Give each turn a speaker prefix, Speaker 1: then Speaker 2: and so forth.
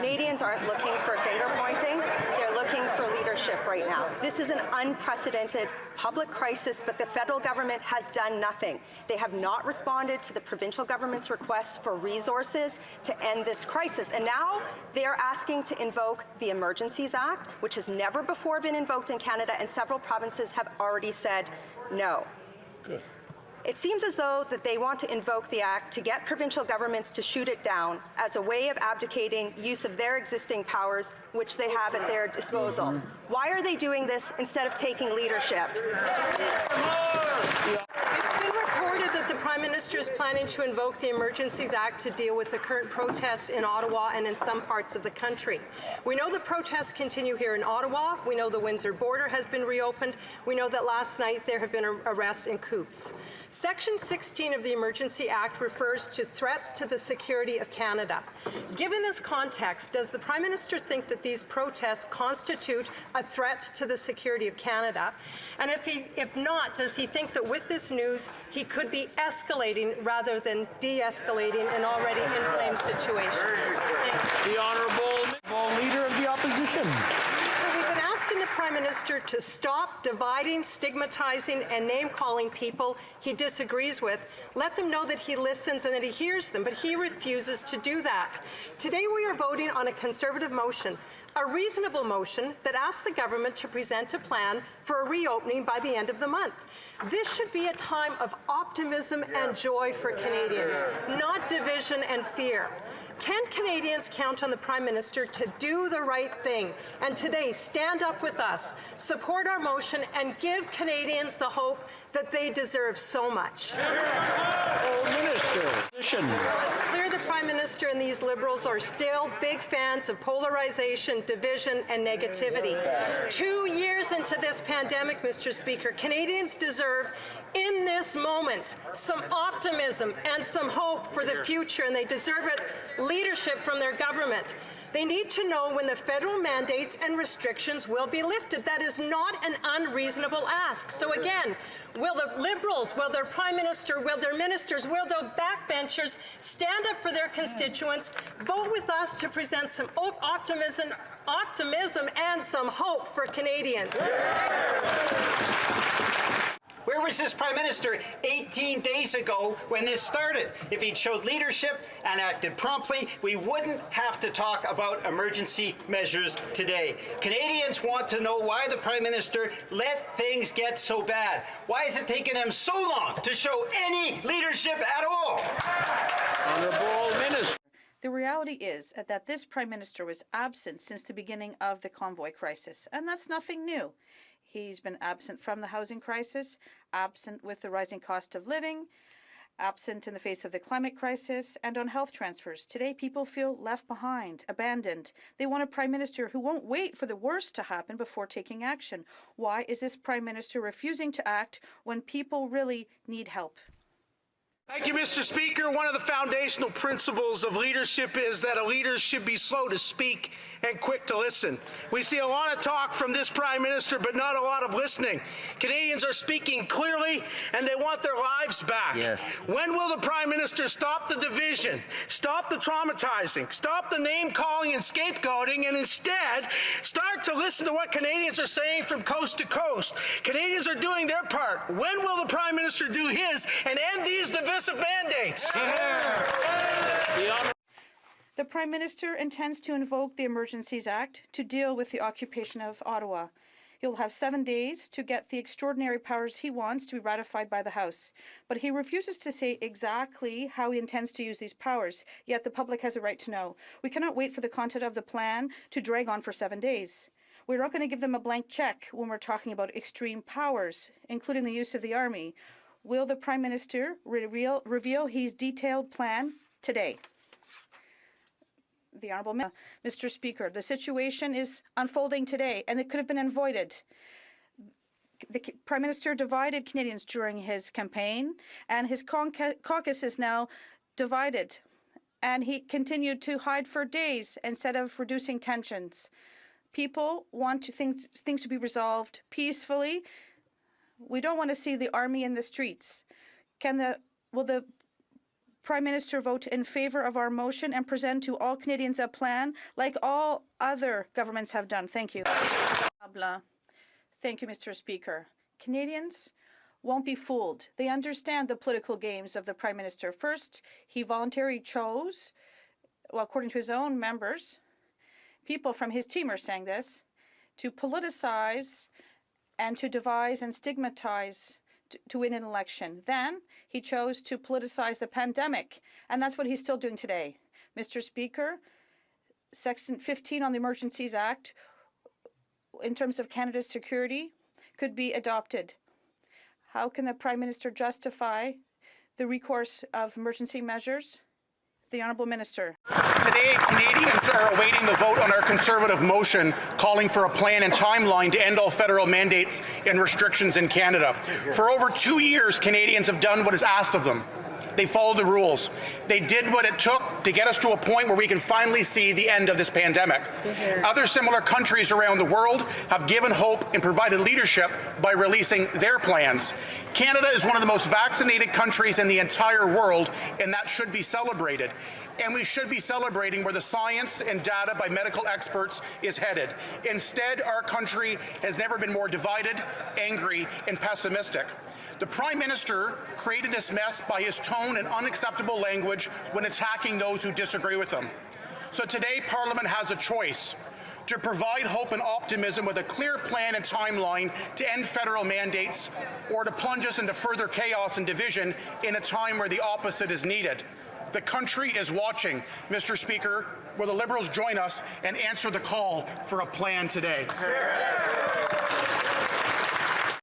Speaker 1: Canadians aren't looking for finger pointing, they're looking for leadership right now. This is an unprecedented public crisis, but the federal government has done nothing. They have not responded to the provincial government's requests for resources to end this crisis. And now they're asking to invoke the Emergencies Act, which has never before been invoked in Canada, and several provinces have already said no.
Speaker 2: Good.
Speaker 1: It seems as though that they want to invoke the Act to get provincial governments to shoot it down as a way of abdicating use of their existing powers, which they have at their disposal. Why are they doing this instead of taking leadership?
Speaker 3: It's been reported that the Prime Minister is planning to invoke the Emergencies Act to deal with the current protests in Ottawa and in some parts of the country. We know the protests continue here in Ottawa. We know the Windsor border has been reopened. We know that last night there have been arrests in Coutts. Section 16 of the Emergency Act refers to threats to the security of Canada. Given this context, does the Prime Minister think that these protests constitute a threat to the security of Canada? And if not, does he think that with this news, he could be escalating rather than de-escalating an already inflamed situation?
Speaker 2: The Honourable Leader of the Opposition.
Speaker 3: The Prime Minister to stop dividing, stigmatizing, and name-calling people he disagrees with. Let them know that he listens and that he hears them, but he refuses to do that. Today we are voting on a Conservative motion, a reasonable motion that asks the government to present a plan for a reopening by the end of the month. This should be a time of optimism and joy for Canadians, not division and fear. Can Canadians count on the Prime Minister to do the right thing and today stand up with us, support our motion, and give Canadians the hope that they deserve so much?
Speaker 2: Minister.
Speaker 3: Well, it's clear the Prime Minister and these Liberals are still big fans of polarization, division, and negativity. 2 years into this pandemic, Mr. Speaker, Canadians deserve, in this moment, some optimism and some hope for the future, and they deserve it leadership from their government. They need to know when the federal mandates and restrictions will be lifted. That is not an unreasonable ask. So again, will the Liberals, will their Prime Minister, will their ministers, will the backbenchers stand up for their constituents, vote with us to present some optimism and some hope for Canadians?
Speaker 4: Where was this Prime Minister 18 days ago when this started? If he'd showed leadership and acted promptly, we wouldn't have to talk about emergency measures today. Canadians want to know why the Prime Minister let things get so bad. Why is it taking him so long to show any leadership at all?
Speaker 2: Honourable Minister.
Speaker 5: The reality is that this Prime Minister was absent since the beginning of the convoy crisis, and that's nothing new. He's been absent from the housing crisis, absent with the rising cost of living, absent in the face of the climate crisis, and on health transfers. Today, people feel left behind, abandoned. They want a Prime Minister who won't wait for the worst to happen before taking action. Why is this Prime Minister refusing to act when people really need help?
Speaker 6: Thank you, Mr. Speaker. One of the foundational principles of leadership is that a leader should be slow to speak and quick to listen. We see a lot of talk from this Prime Minister, but not a lot of listening. Canadians are speaking clearly, and they want their lives back.
Speaker 4: Yes.
Speaker 6: When will the Prime Minister stop the division, stop the traumatizing, stop the name-calling and scapegoating, and instead start to listen to what Canadians are saying from coast to coast? Canadians are doing their part. When will the Prime Minister do his and end these divisive mandates?
Speaker 5: The Prime Minister intends to invoke the Emergencies Act to deal with the occupation of Ottawa. He'll have 7 days to get the extraordinary powers he wants to be ratified by the House. But he refuses to say exactly how he intends to use these powers, yet the public has a right to know. We cannot wait for the content of the plan to drag on for 7 days. We're not going to give them a blank check when we're talking about extreme powers, including the use of the army. Will the Prime Minister reveal his detailed plan today? The Honourable Mr. Speaker, the situation is unfolding today, and it could have been avoided. The Prime Minister divided Canadians during his campaign, and his caucus is now divided. And he continued to hide for days instead of reducing tensions. People want things to be resolved peacefully. We don't want to see the army in the streets. Will the Prime Minister vote in favour of our motion and present to all Canadians a plan like all other governments have done. Thank you. Thank you, Mr. Speaker. Canadians won't be fooled. They understand the political games of the Prime Minister. First, he voluntarily chose, well, according to his own members, people from his team are saying this, to politicize and to devise and stigmatize to win an election. Then he chose to politicize the pandemic, and that's what he's still doing today. Mr. Speaker, Section 15 on the Emergencies Act, in terms of Canada's security, could be adopted. How can the Prime Minister justify the recourse of emergency measures? The Honourable Minister.
Speaker 7: Today, Canadians are awaiting the vote on our Conservative motion calling for a plan and timeline to end all federal mandates and restrictions in Canada. For over 2 years, Canadians have done what is asked of them. They followed the rules. They did what it took to get us to a point where we can finally see the end of this pandemic. Other similar countries around the world have given hope and provided leadership by releasing their plans. Canada is one of the most vaccinated countries in the entire world, and that should be celebrated. And we should be celebrating where the science and data by medical experts is headed. Instead, our country has never been more divided, angry, and pessimistic. The Prime Minister created this mess by his tone and unacceptable language when attacking those who disagree with him. So today, Parliament has a choice: to provide hope and optimism with a clear plan and timeline to end federal mandates, or to plunge us into further chaos and division in a time where the opposite is needed. The country is watching. Mr. Speaker, will the Liberals join us and answer the call for a plan today?